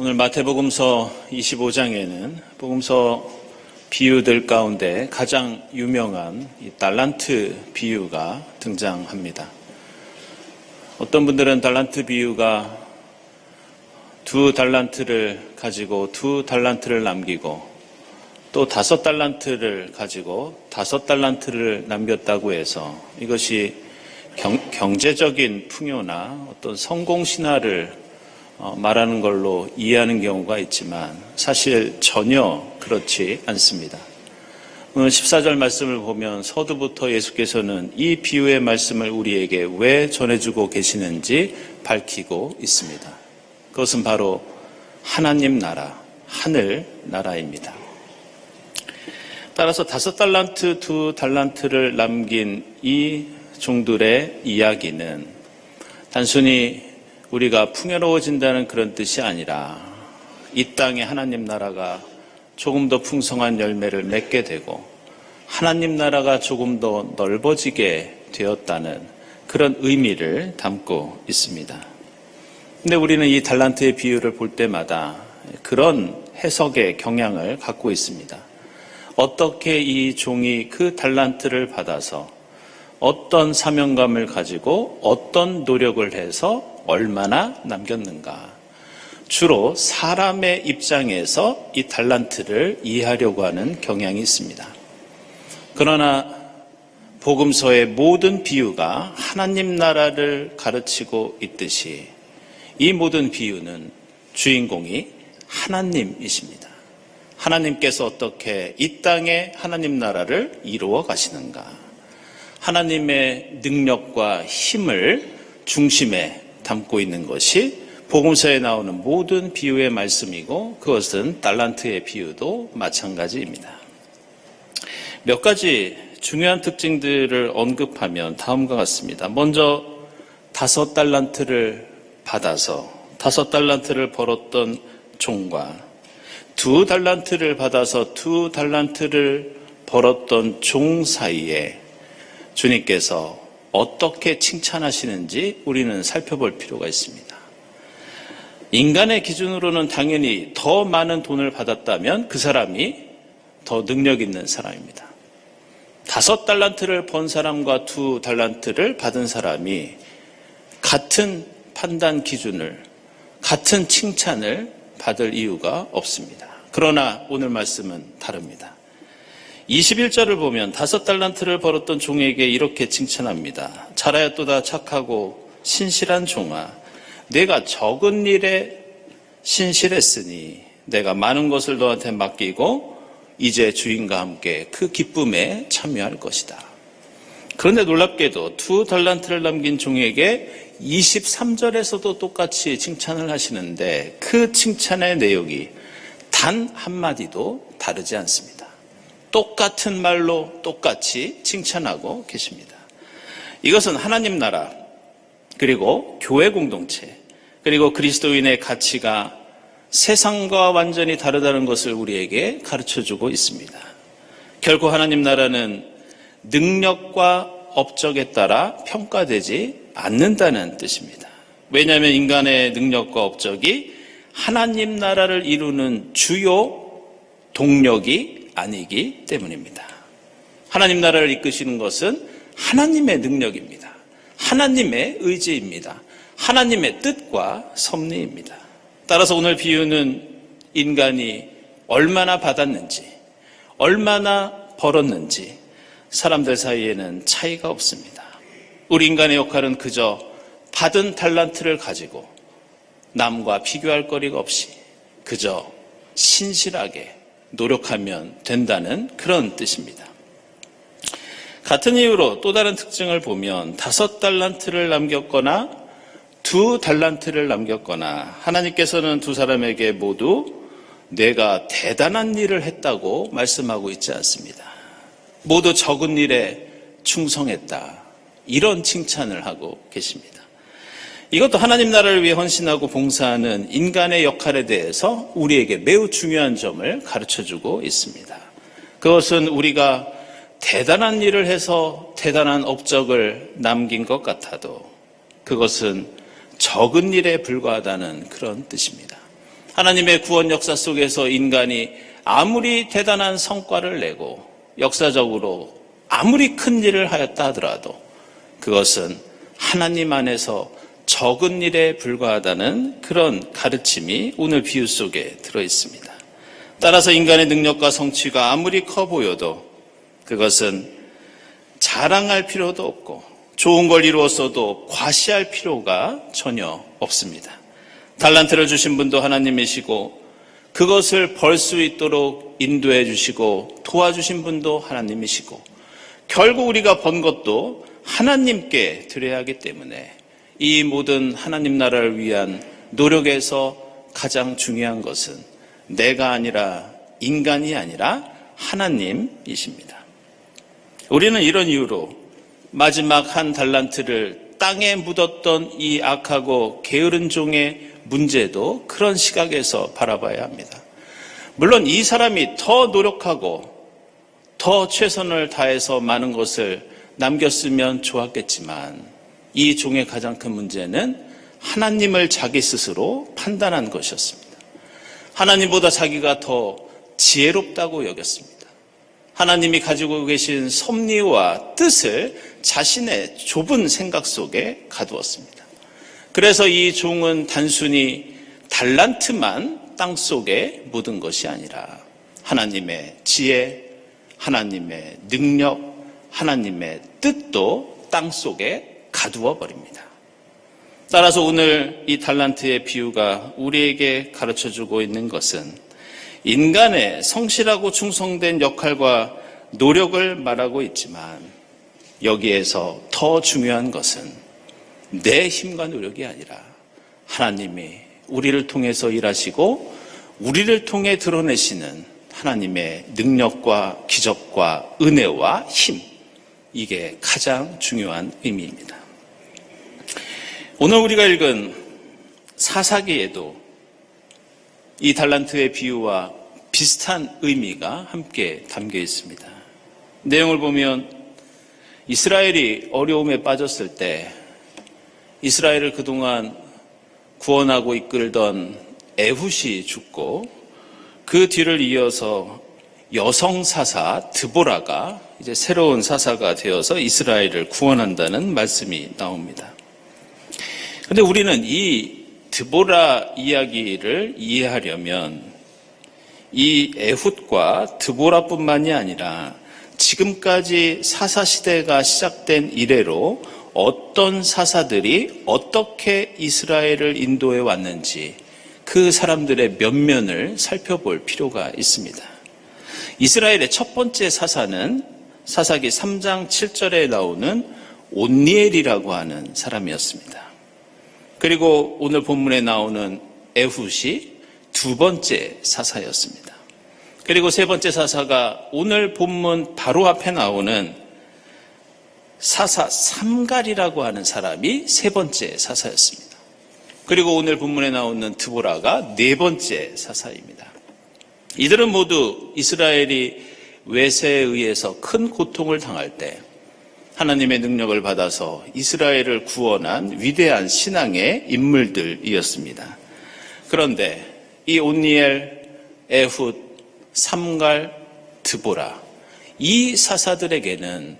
오늘 마태복음서 25장에는 복음서 비유들 가운데 가장 유명한 이 달란트 비유가 등장합니다. 어떤 분들은 달란트 비유가 2달란트를 가지고 2달란트를 남기고 또 5달란트를 가지고 5달란트를 남겼다고 해서 이것이 경제적인 풍요나 어떤 성공 신화를 말하는 걸로 이해하는 경우가 있지만 사실 전혀 그렇지 않습니다. 오늘 14절 말씀을 보면 서두부터 예수께서는 이 비유의 말씀을 우리에게 왜 전해주고 계시는지 밝히고 있습니다. 그것은 바로 하나님 나라, 하늘 나라입니다. 따라서 5달란트, 2달란트를 남긴 이 종들의 이야기는 단순히 우리가 풍요로워진다는 그런 뜻이 아니라 이 땅에 하나님 나라가 조금 더 풍성한 열매를 맺게 되고 하나님 나라가 조금 더 넓어지게 되었다는 그런 의미를 담고 있습니다. 근데 우리는 이 달란트의 비유를 볼 때마다 그런 해석의 경향을 갖고 있습니다. 어떻게 이 종이 그 달란트를 받아서 어떤 사명감을 가지고 어떤 노력을 해서 얼마나 남겼는가. 주로 사람의 입장에서 이 달란트를 이해하려고 하는 경향이 있습니다. 그러나 복음서의 모든 비유가 하나님 나라를 가르치고 있듯이 이 모든 비유는 주인공이 하나님이십니다. 하나님께서 어떻게 이 땅에 하나님 나라를 이루어 가시는가. 하나님의 능력과 힘을 중심에 담고 있는 것이 복음서에 나오는 모든 비유의 말씀이고 그것은 달란트의 비유도 마찬가지입니다. 몇 가지 중요한 특징들을 언급하면 다음과 같습니다. 먼저 5달란트를 받아서 5달란트를 벌었던 종과 2달란트를 받아서 2달란트를 벌었던 종 사이에 주님께서 어떻게 칭찬하시는지 우리는 살펴볼 필요가 있습니다. 인간의 기준으로는 당연히 더 많은 돈을 받았다면 그 사람이 더 능력 있는 사람입니다. 5달란트를 번 사람과 2달란트를 받은 사람이 같은 판단 기준을, 같은 칭찬을 받을 이유가 없습니다. 그러나 오늘 말씀은 다릅니다. 21절을 보면 5달란트를 벌었던 종에게 이렇게 칭찬합니다. 잘하였도다 착하고 신실한 종아, 내가 적은 일에 신실했으니 내가 많은 것을 너한테 맡기고 이제 주인과 함께 그 기쁨에 참여할 것이다. 그런데 놀랍게도 2달란트를 남긴 종에게 23절에서도 똑같이 칭찬을 하시는데 그 칭찬의 내용이 단 한마디도 다르지 않습니다. 똑같은 말로 똑같이 칭찬하고 계십니다. 이것은 하나님 나라, 그리고 교회 공동체, 그리고 그리스도인의 가치가 세상과 완전히 다르다는 것을 우리에게 가르쳐주고 있습니다. 결코 하나님 나라는 능력과 업적에 따라 평가되지 않는다는 뜻입니다. 왜냐하면 인간의 능력과 업적이 하나님 나라를 이루는 주요 동력이 아니기 때문입니다. 하나님 나라를 이끄시는 것은 하나님의 능력입니다. 하나님의 의지입니다. 하나님의 뜻과 섭리입니다. 따라서 오늘 비유는 인간이 얼마나 받았는지, 얼마나 벌었는지 사람들 사이에는 차이가 없습니다. 우리 인간의 역할은 그저 받은 달란트를 가지고 남과 비교할 거리가 없이 그저 신실하게 노력하면 된다는 그런 뜻입니다. 같은 이유로 또 다른 특징을 보면 5달란트를 남겼거나 2달란트를 남겼거나 하나님께서는 두 사람에게 모두 내가 대단한 일을 했다고 말씀하고 있지 않습니다. 모두 적은 일에 충성했다. 이런 칭찬을 하고 계십니다. 이것도 하나님 나라를 위해 헌신하고 봉사하는 인간의 역할에 대해서 우리에게 매우 중요한 점을 가르쳐주고 있습니다. 그것은 우리가 대단한 일을 해서 대단한 업적을 남긴 것 같아도 그것은 적은 일에 불과하다는 그런 뜻입니다. 하나님의 구원 역사 속에서 인간이 아무리 대단한 성과를 내고 역사적으로 아무리 큰 일을 하였다 하더라도 그것은 하나님 안에서 적은 일에 불과하다는 그런 가르침이 오늘 비유 속에 들어 있습니다. 따라서 인간의 능력과 성취가 아무리 커 보여도 그것은 자랑할 필요도 없고 좋은 걸 이루었어도 과시할 필요가 전혀 없습니다. 달란트를 주신 분도 하나님이시고 그것을 벌 수 있도록 인도해 주시고 도와주신 분도 하나님이시고 결국 우리가 번 것도 하나님께 드려야 하기 때문에 이 모든 하나님 나라를 위한 노력에서 가장 중요한 것은 내가 아니라 인간이 아니라 하나님이십니다. 우리는 이런 이유로 마지막 한 달란트를 땅에 묻었던 이 악하고 게으른 종의 문제도 그런 시각에서 바라봐야 합니다. 물론 이 사람이 더 노력하고 더 최선을 다해서 많은 것을 남겼으면 좋았겠지만 이 종의 가장 큰 문제는 하나님을 자기 스스로 판단한 것이었습니다. 하나님보다 자기가 더 지혜롭다고 여겼습니다. 하나님이 가지고 계신 섭리와 뜻을 자신의 좁은 생각 속에 가두었습니다. 그래서 이 종은 단순히 달란트만 땅속에 묻은 것이 아니라 하나님의 지혜, 하나님의 능력, 하나님의 뜻도 땅속에 가두어 버립니다. 따라서 오늘 이 달란트의 비유가 우리에게 가르쳐주고 있는 것은 인간의 성실하고 충성된 역할과 노력을 말하고 있지만 여기에서 더 중요한 것은 내 힘과 노력이 아니라 하나님이 우리를 통해서 일하시고 우리를 통해 드러내시는 하나님의 능력과 기적과 은혜와 힘, 이게 가장 중요한 의미입니다. 오늘 우리가 읽은 사사기에도 이 달란트의 비유와 비슷한 의미가 함께 담겨 있습니다. 내용을 보면 이스라엘이 어려움에 빠졌을 때 이스라엘을 그동안 구원하고 이끌던 에훗이 죽고 그 뒤를 이어서 여성 사사 드보라가 이제 새로운 사사가 되어서 이스라엘을 구원한다는 말씀이 나옵니다. 그런데 우리는 이 드보라 이야기를 이해하려면 이 에훗과 드보라뿐만이 아니라 지금까지 사사 시대가 시작된 이래로 어떤 사사들이 어떻게 이스라엘을 인도해 왔는지 그 사람들의 면면을 살펴볼 필요가 있습니다. 이스라엘의 첫 번째 사사는 사사기 3장 7절에 나오는 온니엘이라고 하는 사람이었습니다. 그리고 오늘 본문에 나오는 에훗이 두 번째 사사였습니다. 그리고 세 번째 사사가 오늘 본문 바로 앞에 나오는 사사 삼갈이라고 하는 사람이 세 번째 사사였습니다. 그리고 오늘 본문에 나오는 드보라가 네 번째 사사입니다. 이들은 모두 이스라엘이 외세에 의해서 큰 고통을 당할 때 하나님의 능력을 받아서 이스라엘을 구원한 위대한 신앙의 인물들이었습니다. 그런데 이 온니엘, 에훗, 삼갈, 드보라, 이 사사들에게는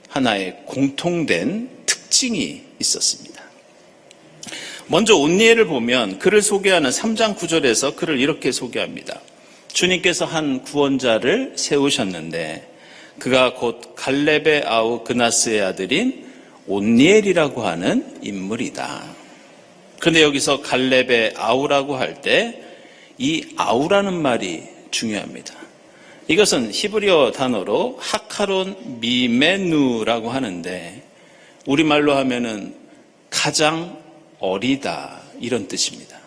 하나의 공통된 특징이 있었습니다. 먼저 온니엘을 보면 그를 소개하는 3장 9절에서 그를 이렇게 소개합니다. 주님께서 한 구원자를 세우셨는데 그가 곧 갈렙의 아우 그나스의 아들인 온니엘이라고 하는 인물이다. 그런데 여기서 갈렙의 아우라고 할 때 이 아우라는 말이 중요합니다. 이것은 히브리어 단어로 하카론 미메누라고 하는데 우리말로 하면은 가장 어리다 이런 뜻입니다.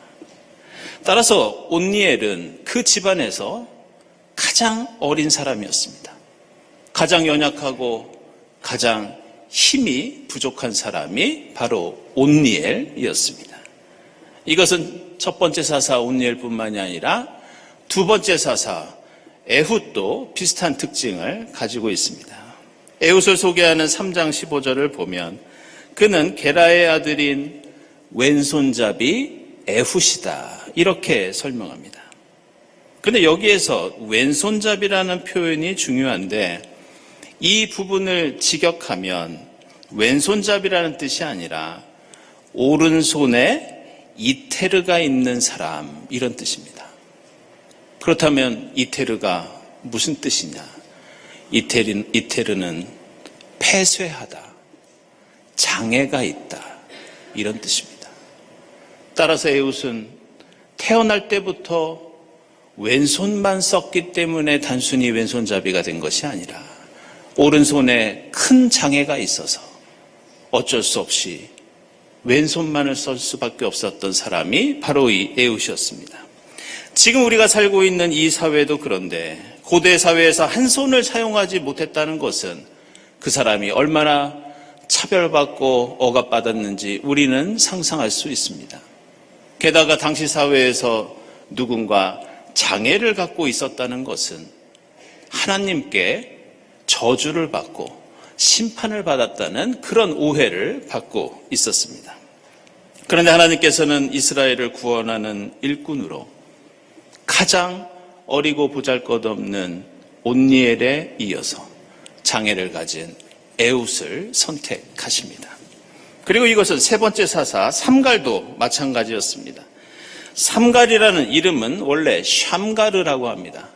따라서 온니엘은 그 집안에서 가장 어린 사람이었습니다. 가장 연약하고 가장 힘이 부족한 사람이 바로 온니엘이었습니다. 이것은 첫 번째 사사 온니엘뿐만이 아니라 두 번째 사사 에훗도 비슷한 특징을 가지고 있습니다. 에훗을 소개하는 3장 15절을 보면 그는 게라의 아들인 왼손잡이 에훗이다. 이렇게 설명합니다. 그런데 여기에서 왼손잡이라는 표현이 중요한데 이 부분을 직역하면 왼손잡이라는 뜻이 아니라 오른손에 이테르가 있는 사람 이런 뜻입니다. 그렇다면 이테르가 무슨 뜻이냐? 이테르는 폐쇄하다, 장애가 있다 이런 뜻입니다. 따라서 에훗은 태어날 때부터 왼손만 썼기 때문에 단순히 왼손잡이가 된 것이 아니라 오른손에 큰 장애가 있어서 어쩔 수 없이 왼손만을 쓸 수밖에 없었던 사람이 바로 이 에훗이었습니다. 지금 우리가 살고 있는 이 사회도 그런데 고대 사회에서 한 손을 사용하지 못했다는 것은 그 사람이 얼마나 차별받고 억압받았는지 우리는 상상할 수 있습니다. 게다가 당시 사회에서 누군가 장애를 갖고 있었다는 것은 하나님께 저주를 받고 심판을 받았다는 그런 오해를 받고 있었습니다. 그런데 하나님께서는 이스라엘을 구원하는 일꾼으로 가장 어리고 보잘것없는 온니엘에 이어서 장애를 가진 에훗을 선택하십니다. 그리고 이것은 세 번째 사사 삼갈도 마찬가지였습니다. 삼갈이라는 이름은 원래 샴가르라고 합니다.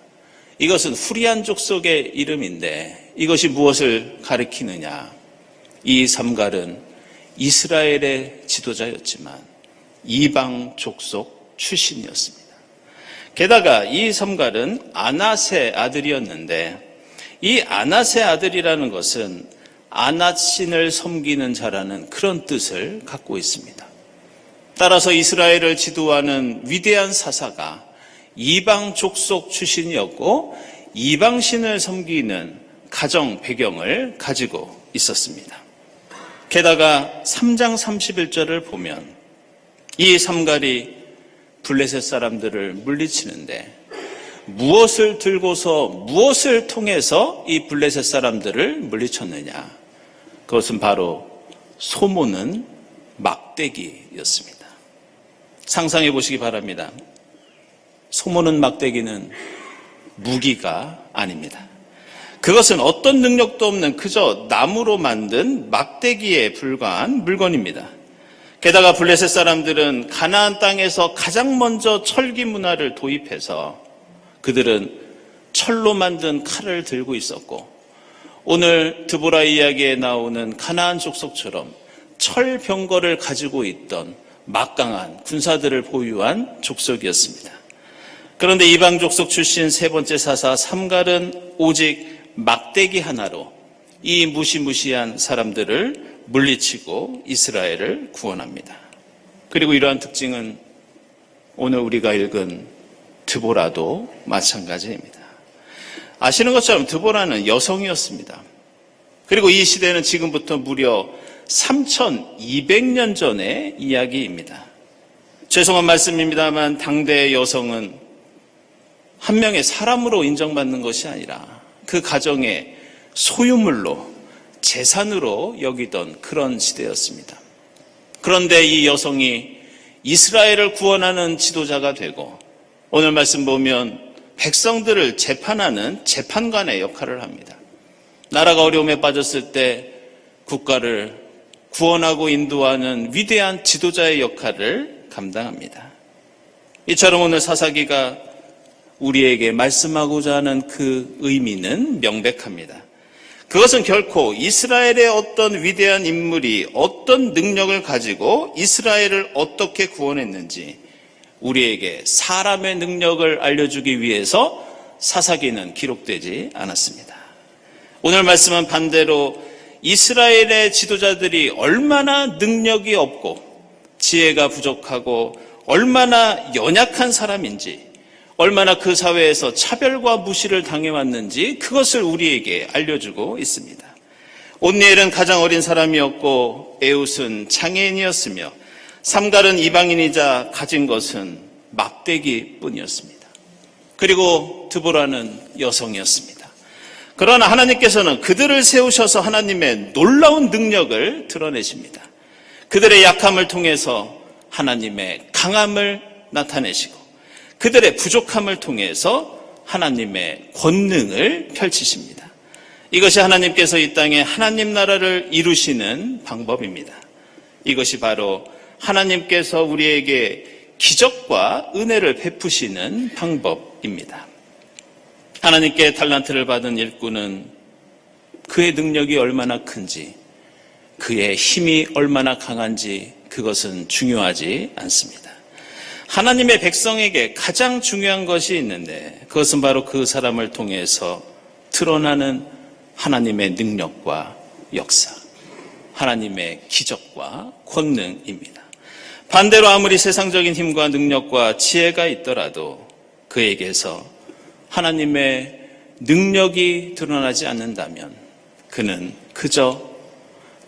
이것은 후리안 족속의 이름인데 이것이 무엇을 가리키느냐? 이 삼갈은 이스라엘의 지도자였지만 이방 족속 출신이었습니다. 게다가 이 삼갈은 아낫의 아들이었는데 이 아낫의 아들이라는 것은 아낫신을 섬기는 자라는 그런 뜻을 갖고 있습니다. 따라서 이스라엘을 지도하는 위대한 사사가 이방 족속 출신이었고 이방신을 섬기는 가정 배경을 가지고 있었습니다. 게다가 3장 31절을 보면 이 삼갈이 블레셋 사람들을 물리치는데 무엇을 들고서 무엇을 통해서 이 블레셋 사람들을 물리쳤느냐? 그것은 바로 소모는 막대기였습니다. 상상해 보시기 바랍니다. 소모는 막대기는 무기가 아닙니다. 그것은 어떤 능력도 없는 그저 나무로 만든 막대기에 불과한 물건입니다. 게다가 블레셋 사람들은 가나안 땅에서 가장 먼저 철기 문화를 도입해서 그들은 철로 만든 칼을 들고 있었고 오늘 드보라 이야기에 나오는 가나안 족속처럼 철병거를 가지고 있던 막강한 군사들을 보유한 족속이었습니다. 그런데 이방 족속 출신 세 번째 사사 삼갈은 오직 막대기 하나로 이 무시무시한 사람들을 물리치고 이스라엘을 구원합니다. 그리고 이러한 특징은 오늘 우리가 읽은 드보라도 마찬가지입니다. 아시는 것처럼 드보라는 여성이었습니다. 그리고 이 시대는 지금부터 무려 3200년 전의 이야기입니다. 죄송한 말씀입니다만 당대의 여성은 한 명의 사람으로 인정받는 것이 아니라 그 가정의 소유물로 재산으로 여기던 그런 시대였습니다. 그런데 이 여성이 이스라엘을 구원하는 지도자가 되고 오늘 말씀 보면 백성들을 재판하는 재판관의 역할을 합니다. 나라가 어려움에 빠졌을 때 국가를 구원하고 인도하는 위대한 지도자의 역할을 감당합니다. 이처럼 오늘 사사기가 우리에게 말씀하고자 하는 그 의미는 명백합니다. 그것은 결코 이스라엘의 어떤 위대한 인물이 어떤 능력을 가지고 이스라엘을 어떻게 구원했는지 우리에게 사람의 능력을 알려주기 위해서 사사기는 기록되지 않았습니다. 오늘 말씀은 반대로 이스라엘의 지도자들이 얼마나 능력이 없고 지혜가 부족하고 얼마나 연약한 사람인지 얼마나 그 사회에서 차별과 무시를 당해왔는지 그것을 우리에게 알려주고 있습니다. 온니엘은 가장 어린 사람이었고 에훗은 장애인이었으며 삼갈은 이방인이자 가진 것은 막대기뿐이었습니다. 그리고 드보라는 여성이었습니다. 그러나 하나님께서는 그들을 세우셔서 하나님의 놀라운 능력을 드러내십니다. 그들의 약함을 통해서 하나님의 강함을 나타내시고 그들의 부족함을 통해서 하나님의 권능을 펼치십니다. 이것이 하나님께서 이 땅에 하나님 나라를 이루시는 방법입니다. 이것이 바로 하나님께서 우리에게 기적과 은혜를 베푸시는 방법입니다. 하나님께 달란트를 받은 일꾼은 그의 능력이 얼마나 큰지, 그의 힘이 얼마나 강한지 그것은 중요하지 않습니다. 하나님의 백성에게 가장 중요한 것이 있는데 그것은 바로 그 사람을 통해서 드러나는 하나님의 능력과 역사, 하나님의 기적과 권능입니다. 반대로 아무리 세상적인 힘과 능력과 지혜가 있더라도 그에게서 하나님의 능력이 드러나지 않는다면 그는 그저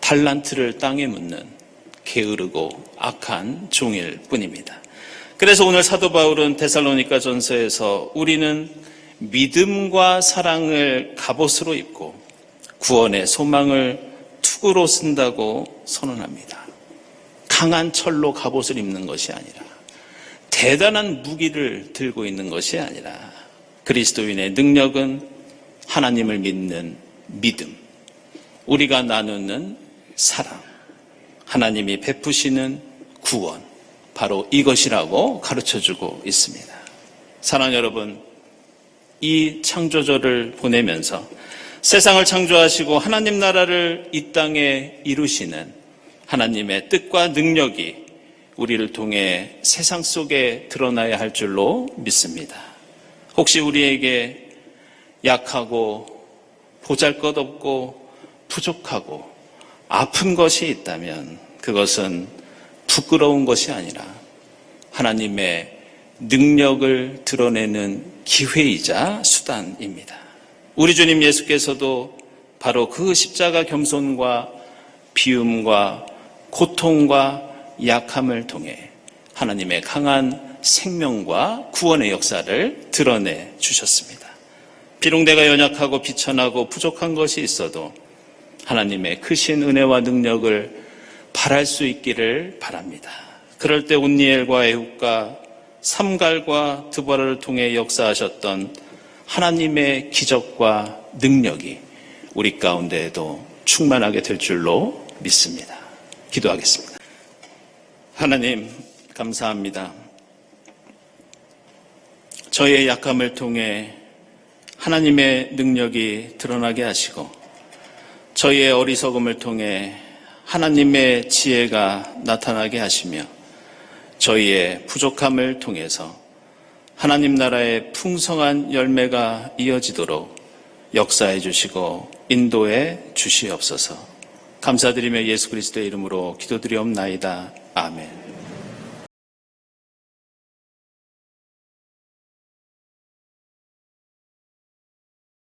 달란트를 땅에 묻는 게으르고 악한 종일 뿐입니다. 그래서 오늘 사도 바울은 데살로니가 전서에서 우리는 믿음과 사랑을 갑옷으로 입고 구원의 소망을 투구로 쓴다고 선언합니다. 강한 철로 갑옷을 입는 것이 아니라 대단한 무기를 들고 있는 것이 아니라 그리스도인의 능력은 하나님을 믿는 믿음, 우리가 나누는 사랑, 하나님이 베푸시는 구원, 바로 이것이라고 가르쳐주고 있습니다. 사랑하는 여러분, 이 창조주를 보내면서 세상을 창조하시고 하나님 나라를 이 땅에 이루시는 하나님의 뜻과 능력이 우리를 통해 세상 속에 드러나야 할 줄로 믿습니다. 혹시 우리에게 약하고 보잘것없고 부족하고 아픈 것이 있다면 그것은 부끄러운 것이 아니라 하나님의 능력을 드러내는 기회이자 수단입니다. 우리 주님 예수께서도 바로 그 십자가 겸손과 비움과 고통과 약함을 통해 하나님의 강한 생명과 구원의 역사를 드러내 주셨습니다. 비록 내가 연약하고 비천하고 부족한 것이 있어도 하나님의 크신 은혜와 능력을 바랄 수 있기를 바랍니다. 그럴 때 온니엘과 에훗과 삼갈과 드보라를 통해 역사하셨던 하나님의 기적과 능력이 우리 가운데에도 충만하게 될 줄로 믿습니다. 기도하겠습니다. 하나님 감사합니다. 저희의 약함을 통해 하나님의 능력이 드러나게 하시고 저희의 어리석음을 통해 하나님의 지혜가 나타나게 하시며 저희의 부족함을 통해서 하나님 나라의 풍성한 열매가 이어지도록 역사해 주시고 인도해 주시옵소서. 감사드리며 예수 그리스도의 이름으로 기도드리옵나이다. 아멘.